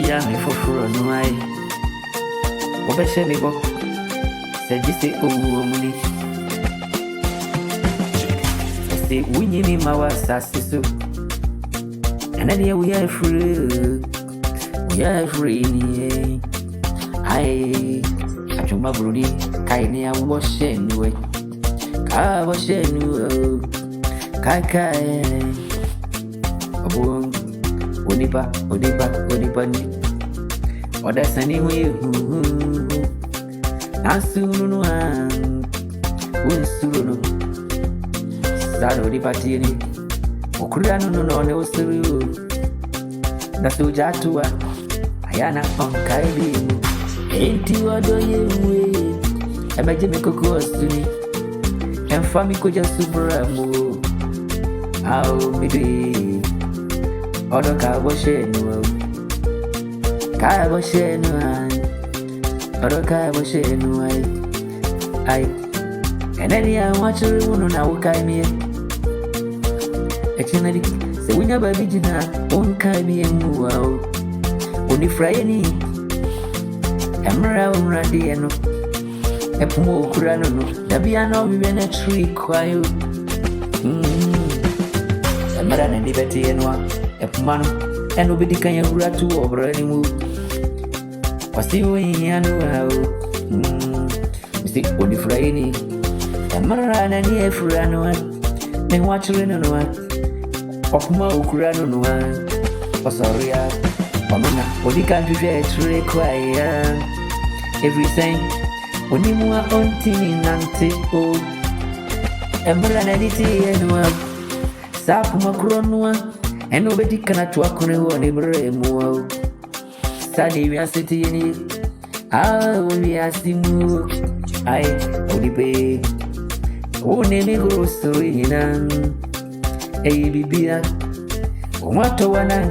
ya me for no I. Obeshe me bo. Said you say muni. Say we need my sassisu. And then here we are free. We are free. I Achuma Bruni, Kaini, I wash anyway. I wash anyway. Kai. Onipa. Or that's anyway. Nasunu, Unsuno. Sado di Patini. Okuriano no Suru. Nasu Jatua. Ayana on Kaibi. Ain't you adore you? Imagine me cook to me. And family could just super move. How me be? Other car was sharing. Car was sharing. Other car was sharing. I and any I watch a woman now. Kaimi. Actually, say we never be dinner. Won't Kaimi and move out. Only Friday. Emra unradi eno epumo kurano no dabiano we na tree kwayo emra na libeti eno epumano eno bidi kan yawura tu obrani mu wasi wi anu hawo misi odi fraini emra na ni efurano ne watchre no no opuma okurano no osoria omana odi kan hwehwe tree kwayo everything onimua ontini nante o embra na diti enwa sapu makronwa eno bedi kana to akone wo ne bremu sadi wi asiti ni wi asimu ai odipe one me grocery nan bibia o mato wana